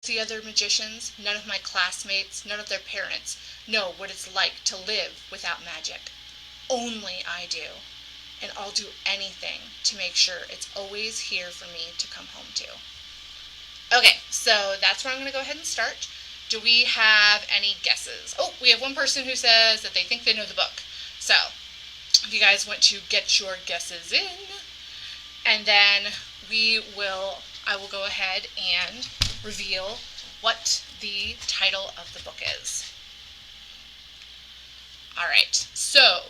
the other magicians, none of my classmates, none of their parents know what it's like to live without magic. Only I do. And I'll do anything to make sure it's always here for me to come home to. Okay, so that's where I'm going to go ahead and start. Do we have any guesses? Oh, we have one person who says that they think they know the book. So, if you guys want to get your guesses in, and then I will go ahead and reveal what the title of the book is. Alright, so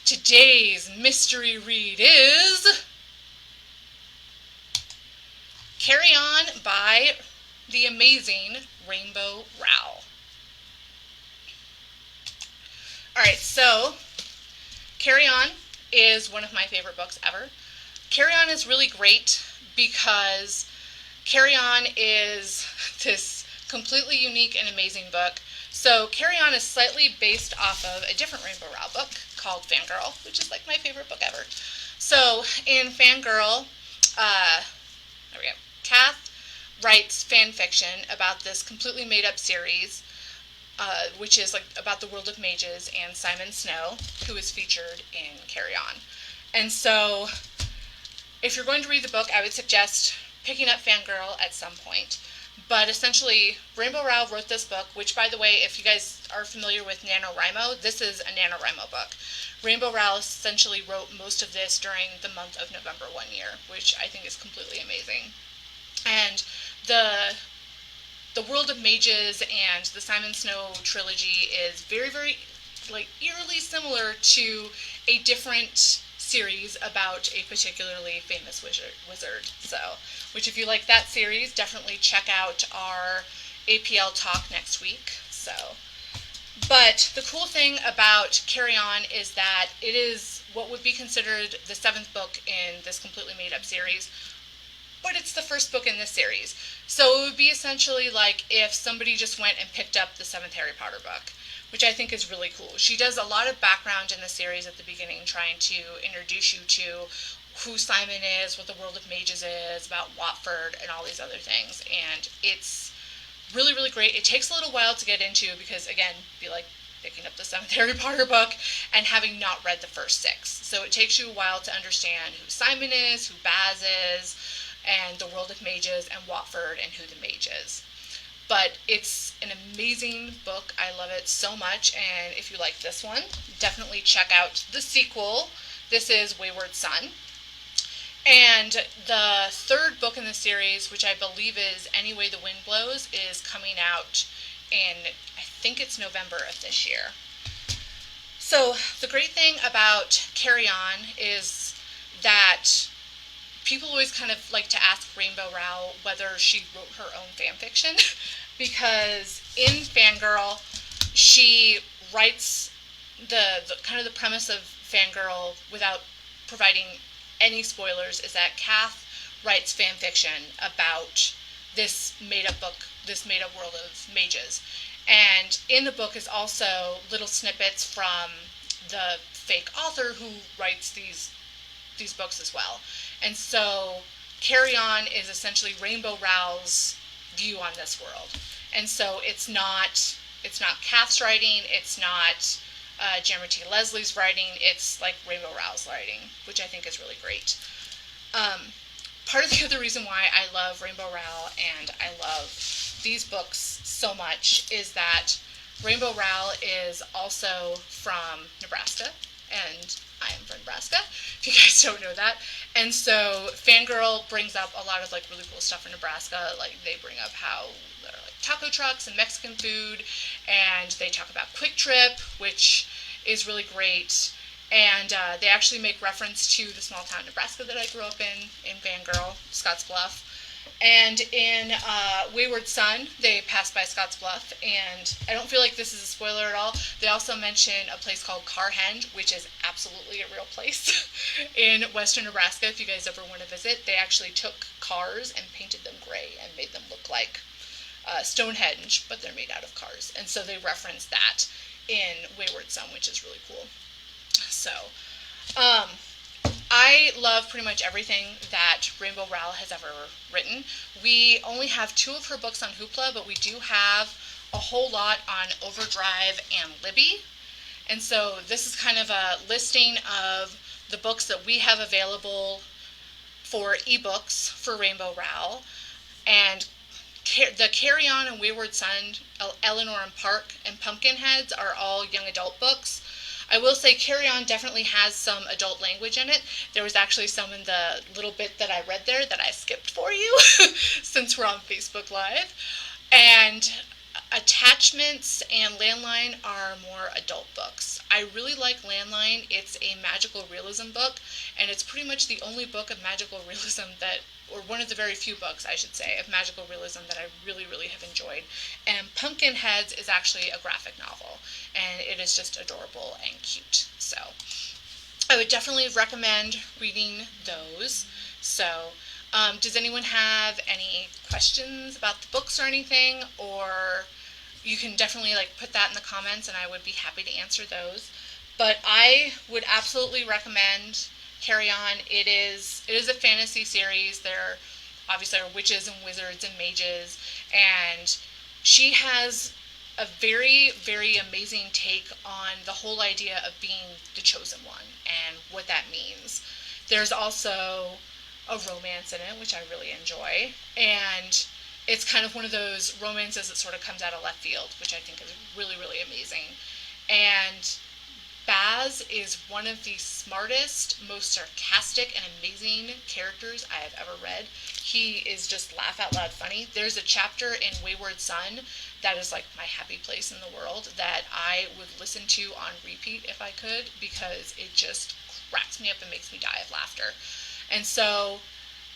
today's mystery read is Carry On by the amazing Rainbow Rowell. Alright, so Carry On is one of my favorite books ever. Carry On is really great because Carry On is this completely unique and amazing book. So Carry On is slightly based off of a different Rainbow Rowell book called Fangirl, which is like my favorite book ever. So in Fangirl, there we go, Kath writes fan fiction about this completely made up series, which is like about the world of mages and Simon Snow, who is featured in Carry On. And so if you're going to read the book, I would suggest picking up Fangirl at some point. But essentially, Rainbow Rowell wrote this book, which, by the way, if you guys are familiar with NaNoWriMo, this is a NaNoWriMo book. Rainbow Rowell essentially wrote most of this during the month of November one year, which I think is completely amazing. And the World of Mages and the Simon Snow trilogy is very, very, like, eerily similar to a different series about a particularly famous wizard. So, which if you like that series, definitely check out our APL talk next week. So, but the cool thing about Carry On is that it is what would be considered the 7th book in this completely made up series, but it's the first book in this series. So it would be essentially like if somebody just went and picked up the 7th Harry Potter book, which I think is really cool. She does a lot of background in the series at the beginning, trying to introduce you to who Simon is, what the World of Mages is, about Watford, and all these other things. And it's really, really great. It takes a little while to get into because, again, it'd be like picking up the 7th Harry Potter book and having not read the first 6. So it takes you a while to understand who Simon is, who Baz is, and the World of Mages, and Watford, and who the mage is. But it's an amazing book. I love it so much, and if you like this one, definitely check out the sequel. This is Wayward Son. And the 3rd book in the series, which I believe is Any Way the Wind Blows, is coming out in, I think it's November of this year. So the great thing about Carry On is that people always kind of like to ask Rainbow Rowell whether she wrote her own fan fiction because in Fangirl, she writes the kind of the premise of Fangirl without providing any spoilers is that Kath writes fan fiction about this made-up book, this made-up world of mages. And in the book is also little snippets from the fake author who writes these books as well. And so Carry On is essentially Rainbow Rowell's view on this world. And so it's not Kath's writing, it's not Jeremy T. Leslie's writing, it's like Rainbow Rowell's writing, which I think is really great. Part of the other reason why I love Rainbow Rowell and I love these books so much is that Rainbow Rowell is also from Nebraska, and I am from Nebraska, if you guys don't know that. And so Fangirl brings up a lot of like really cool stuff in Nebraska. Like they bring up how there are like taco trucks and Mexican food, and they talk about Quick Trip, which is really great. And they actually make reference to the small town Nebraska that I grew up in Fangirl, Scottsbluff. And in Wayward Son, they pass by Scottsbluff, and I don't feel like this is a spoiler at all. They also mention a place called Carhenge, which is absolutely a real place in western Nebraska. If you guys ever want to visit, they actually took cars and painted them gray and made them look like Stonehenge, but they're made out of cars. And so they reference that in Wayward Son, which is really cool. So, I love love pretty much everything that Rainbow Rowell has ever written. We only have 2 of her books on Hoopla, but we do have a whole lot on Overdrive and Libby. And so this is kind of a listing of the books that we have available for ebooks for Rainbow Rowell. And the Carry On and Wayward Son, Eleanor and Park, and Pumpkinheads are all young adult books. I will say Carry On definitely has some adult language in it. There was actually some in the little bit that I read there that I skipped for you since we're on Facebook Live. And Attachments and Landline are more adult books. I really like Landline. It's a magical realism book, and it's pretty much the only book of magical realism that, or one of the very few books, I should say, of magical realism that I really, really have enjoyed. And Pumpkinheads is actually a graphic novel, and it is just adorable and cute. So I would definitely recommend reading those. So does anyone have any questions about the books or anything? Or you can definitely put that in the comments, and I would be happy to answer those. But I would absolutely recommend Carry On. It is a fantasy series. There obviously are witches and wizards and mages, and she has a very, very amazing take on the whole idea of being the chosen one and what that means. There's also a romance in it, which I really enjoy, and it's kind of one of those romances that sort of comes out of left field, which I think is really, really amazing. And Baz is one of the smartest, most sarcastic, and amazing characters I have ever read. He is just laugh out loud funny. There's a chapter in Wayward Son that is like my happy place in the world that I would listen to on repeat if I could, because it just cracks me up and makes me die of laughter. And so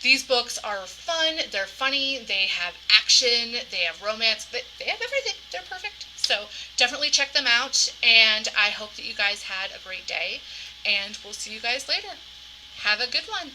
these books are fun, they're funny, they have action, they have romance, they have everything. They're perfect. So definitely check them out, and I hope that you guys had a great day, and we'll see you guys later. Have a good one.